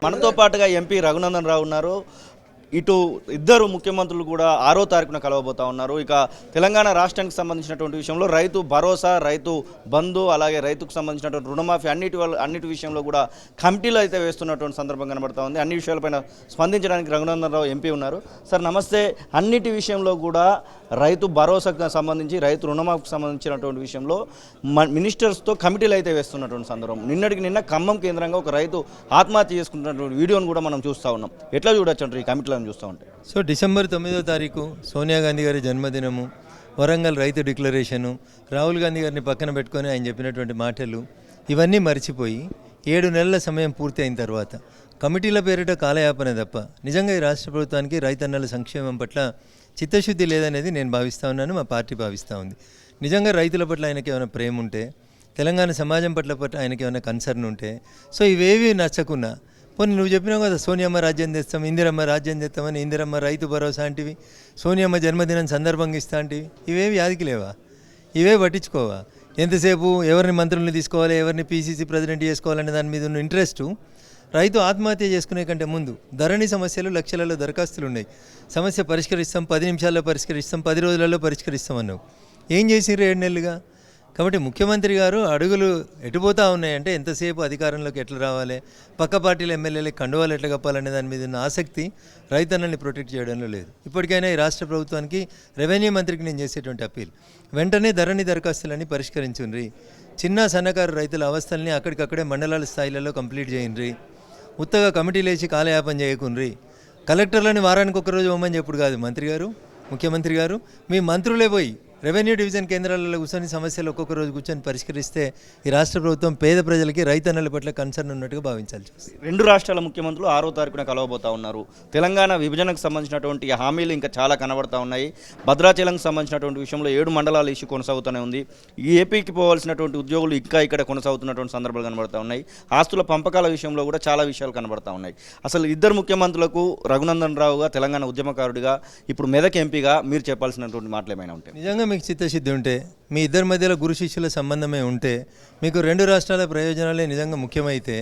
మనతో పాటుగా ఎంపీ రఘునందన్ రావు ఉన్నారు. ఇటు ఇద్దరు ముఖ్యమంత్రులు కూడా 6వ తారీఖున కలవబోతా ఉన్నారు. ఇక తెలంగాణ రాష్ట్రానికి సంబంధించినటువంటి విషయంలో రైతు భరోసా, రైతు బంధు, అలాగే రైతుకు సంబంధించినటువంటి రుణమాఫీ అన్నిటి విషయంలో కూడా కమిటీలు అయితే వేస్తున్నటువంటి సందర్భం కనబడతా ఉంది. అన్ని విషయాలపైన స్పందించడానికి రఘునందన్ రావు ఎంపీ ఉన్నారు. సార్ నమస్తే. అన్నిటి విషయంలో కూడా రైతు భరోసాకు సంబంధించి, రైతు రుణమాఫీకి సంబంధించినటువంటి విషయంలో మినిస్టర్స్తో కమిటీలు అయితే వేస్తున్నటువంటి సందర్భం. నిన్న ఖమ్మం కేంద్రంగా ఒక రైతు ఆత్మహత్య చేసుకుంటున్నటువంటి వీడియోను కూడా మనం చూస్తూ ఉన్నాం. ఎట్లా చూడొచ్చు అంటారు ఈ కమిటీలను చూస్తూ ఉంటాయి? సో డిసెంబర్ 9వ తారీఖు సోనియా గాంధీ గారి జన్మదినము, వరంగల్ రైతు డిక్లరేషను, రాహుల్ గాంధీ గారిని పక్కన పెట్టుకొని ఆయన చెప్పినటువంటి మాటలు ఇవన్నీ మర్చిపోయి 7 నెలల సమయం పూర్తి అయిన తర్వాత కమిటీల పేరిట కాలయాపన తప్ప నిజంగా ఈ రాష్ట్ర ప్రభుత్వానికి రైతన్నల సంక్షేమం పట్ల చిత్తశుద్ధి లేదనేది నేను భావిస్తూ ఉన్నాను, మా పార్టీ భావిస్తూ ఉంది. నిజంగా రైతుల పట్ల ఆయనకి ఏమైనా ప్రేమ ఉంటే, తెలంగాణ సమాజం పట్ల ఆయనకి ఏమైనా కన్సర్న్ ఉంటే, సో ఇవేవి నచ్చకున్నా పోనీ నువ్వు చెప్పినావు కదా సోనియమ్మ రాజ్యం తెస్తాం, ఇందిరమ్మ రాజ్యం తెస్తామని, ఇందిరమ్మ రైతు భరోసా అంటివి, సోనియమ్మ జన్మదినం సందర్భంగా ఇస్తా అంటివి, ఇవేవి యాదికి లేవా? ఇవే పట్టించుకోవా? ఎంతసేపు ఎవరిని మంత్రుల్ని తీసుకోవాలి, ఎవరిని పీసీసీ ప్రెసిడెంట్ చేసుకోవాలనే దాని మీద ఉన్న ఇంట్రెస్టు రైతు ఆత్మహత్య చేసుకునే కంటే ముందు ధరణి సమస్యలు లక్షలలో దరఖాస్తులు ఉన్నాయి, సమస్య పరిష్కరిస్తాం, 10 నిమిషాల్లో పరిష్కరిస్తాం, 10 రోజులలో పరిష్కరిస్తాం అన్నావు. ఏం చేసిర్రు 7 నెలలుగా? కాబట్టి ముఖ్యమంత్రి గారు అడుగులు ఎటుపోతూ ఉన్నాయంటే ఎంతసేపు అధికారంలోకి ఎట్లా రావాలి, పక్క పార్టీల ఎమ్మెల్యేలకు కండువాలు ఎట్లా కప్పాలనే దాని మీద ఉన్న ఆసక్తి రైతన్నల్ని ప్రొటెక్ట్ చేయడంలో లేదు. ఇప్పటికైనా ఈ రాష్ట్ర ప్రభుత్వానికి, రెవెన్యూ మంత్రికి నేను చేసేటువంటి అప్పీల్, వెంటనే ధరణి దరఖాస్తులన్నీ పరిష్కరించుండ్రి. చిన్న సన్నకారు రైతుల అవస్థల్ని అక్కడికక్కడే మండలాల స్థాయిలలో కంప్లీట్ చేయండి. ఉత్తగా కమిటీలు వేసి కాలయాపన చేయకుండ్రి. కలెక్టర్లని వారానికి ఒక్కరోజు ఇవ్వమని చెప్పుడు కాదు మంత్రి గారు, ముఖ్యమంత్రి గారు, మీ మంత్రులే పోయి రెవెన్యూ డివిజన్ కేంద్రాలలో కూర్చొని సమస్యలు ఒక్కొక్క రోజు కూర్చొని పరిష్కరిస్తే ఈ రాష్ట్ర ప్రభుత్వం పేద ప్రజలకి, రైతన్నల పట్ల కన్సర్న్ ఉన్నట్టుగా భావించాల్సి వస్తుంది. 2 రాష్ట్రాల ముఖ్యమంత్రులు 6వ తారీఖున కలవబోతా ఉన్నారు. తెలంగాణ విభజనకు సంబంధించినటువంటి హామీలు ఇంకా చాలా కనబడతా ఉన్నాయి. భద్రాచలంకి సంబంధించినటువంటి విషయంలో 7 మండలాల ఇష్యూ కొనసాగుతూనే ఉంది. ఈ ఏపీకి పోవాల్సినటువంటి ఉద్యోగులు ఇంకా ఇక్కడ కొనసాగుతున్నటువంటి సందర్భాలు కనబడతా ఉన్నాయి. ఆస్తుల పంపకాల విషయంలో కూడా చాలా విషయాలు కనబడతా ఉన్నాయి. అసలు ఇద్దరు ముఖ్యమంత్రులకు రఘునందన్ రావుగా, తెలంగాణ ఉద్యమకారుడిగా, ఇప్పుడు మెదక్ ఎంపీగా మీరు చెప్పాల్సినటువంటి మాటలు ఏమైనా ఉంటాయి? నిజంగా మీకు చిత్తశుద్ధి ఉంటే, మీ ఇద్దరి మధ్యలో గురు శిష్యుల సంబంధమే ఉంటే, మీకు 2 రాష్ట్రాల ప్రయోజనాలే నిజంగా ముఖ్యమైతే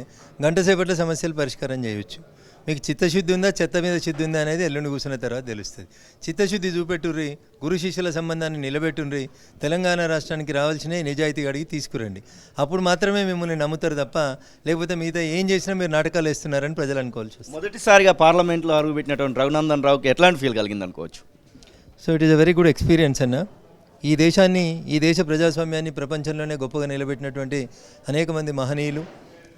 గంట సేపట్లో సమస్యలు పరిష్కారం చేయవచ్చు. మీకు చిత్తశుద్ధి ఉందా, చెత్త మీద శుద్ధి ఉందా అనేది ఎల్లుండి కూర్చున్న తర్వాత తెలుస్తుంది. చిత్తశుద్ధి చూపెట్టుర్రి, గురు శిష్యుల సంబంధాన్ని నిలబెట్టుండ్రి, తెలంగాణ రాష్ట్రానికి రావాల్సిన నిజాయితీగా అడిగి తీసుకురండి. అప్పుడు మాత్రమే మిమ్మల్ని నమ్ముతారు తప్ప, లేకపోతే మిగతా ఏం చేసినా మీరు నాటకాలు వేస్తున్నారని ప్రజలు అనుకోవాల్సి వస్తుంది. మొదటిసారిగా పార్లమెంట్లో అడుగుపెట్టినటువంటి రఘునందన్ రావుకి ఎట్లాంటి ఫీల్ కలిగింది అనుకోవచ్చు? So it is a very good experience అన్న. ఈ దేశాన్ని, ఈ దేశ ప్రజాస్వామ్యాన్ని ప్రపంచంలోనే గొప్పగా నిలబెట్టినటువంటి అనేక మంది మహనీయులు,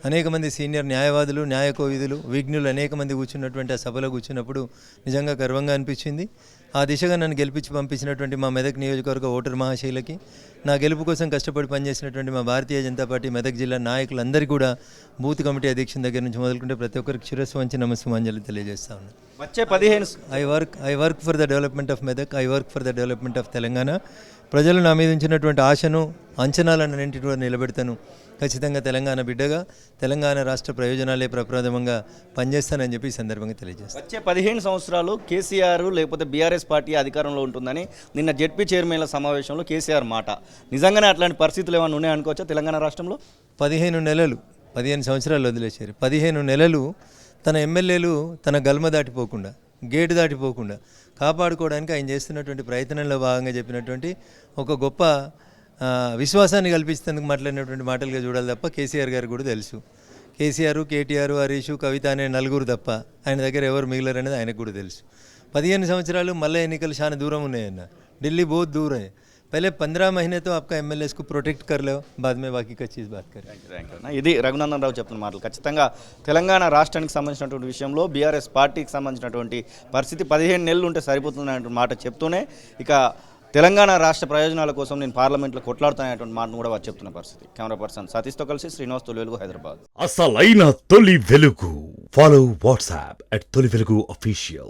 అనేక మంది సీనియర్ న్యాయవాదులు, న్యాయకోవిదులు, విఘ్నులు అనేక మంది కూర్చున్నటువంటి ఆ సభలో కూర్చున్నప్పుడు నిజంగా గర్వంగా అనిపించింది. ఆ దిశగా నన్ను గెలిపించి పంపించినటువంటి మా మెదక్ నియోజకవర్గ ఓటర్ మహాశైలకి, నా గెలుపు కోసం కష్టపడి పనిచేసినటువంటి మా భారతీయ జనతా పార్టీ మెదక్ జిల్లా నాయకులందరికీ కూడా, బూత్ కమిటీ అధ్యక్షుని దగ్గర నుంచి మొదలుకుంటే ప్రతి ఒక్కరికి శిరస్సు వంచి నమస్సుమాంజలి తెలియజేస్తా ఉన్నాను. వచ్చే 15 I work for the development of Medak, I work for the development of Telangana. ప్రజలు నా మీద ఉంచినటువంటి ఆశను, అంచనాలన్నింటిని కూడా నిలబెడతాను. ఖచ్చితంగా తెలంగాణ బిడ్డగా, తెలంగాణ రాష్ట్ర ప్రయోజనాలే ప్రప్రథమంగా పనిచేస్తానని చెప్పి ఈ సందర్భంగా తెలియజేస్తాను. వచ్చే 15 సంవత్సరాలు కేసీఆర్ లేకపోతే బీఆర్ఎస్ పార్టీ అధికారంలో ఉంటుందని నిన్న జెడ్పీ చైర్మన్ల సమావేశంలో కేసీఆర్ మాట, నిజంగానే అట్లాంటి పరిస్థితులు ఏమైనా ఉన్నాయి అనుకోవచ్చా తెలంగాణ రాష్ట్రంలో? 15 నెలలు, 15 సంవత్సరాలు వదిలేశారు. 15 నెలలు తన ఎమ్మెల్యేలు తన గల్మ దాటిపోకుండా, గేటు దాటిపోకుండా కాపాడుకోవడానికి ఆయన చేస్తున్నటువంటి ప్రయత్నంలో భాగంగా చెప్పినటువంటి ఒక గొప్ప విశ్వాసాన్ని కల్పించేందుకు మాట్లాడినటువంటి మాటలుగా చూడాలి తప్ప, కేసీఆర్ గారు కూడా తెలుసు. కేసీఆర్, కేటీఆర్, హరీష్, కవిత అనే నలుగురు తప్ప ఆయన దగ్గర ఎవరు మిగిలరు అనేది ఆయనకు కూడా తెలుసు. 15 సంవత్సరాలు మళ్ళీ ఎన్నికలు చాలా దూరం ఉన్నాయన్న, ఢిల్లీ बहुत दूर है. पहले 15 महीने तो आपका एमएलएस को प्रोटेक्ट कर लो, बाद में बाकी का चीज़ बात करें. ఇది రఘునందన్ రావు చెప్తున్న మాటలు. ఖచ్చితంగా తెలంగాణ రాష్ట్రానికి సంబంధించినటువంటి విషయంలో బీఆర్ఎస్ పార్టీకి సంబంధించినటువంటి పరిస్థితి 15 నెలలు ఉంటే సరిపోతుందనే మాట చెప్తూనే, ఇక తెలంగాణ రాష్ట్ర ప్రయోజనాల కోసం నేను పార్లమెంట్లో కొట్లాడుతాననేటువంటి మాటను కూడా వారు చెప్తున్న పరిస్థితి. కెమెరా పర్సన్ సతీష్తో కలిసి శ్రీనివాస్, తొలి వెలుగు, హైదరాబాద్. అసలైన తొలి వెలుగు. ఫాలో వాట్సాప్ @తొలి వెలుగు అఫీషియల్.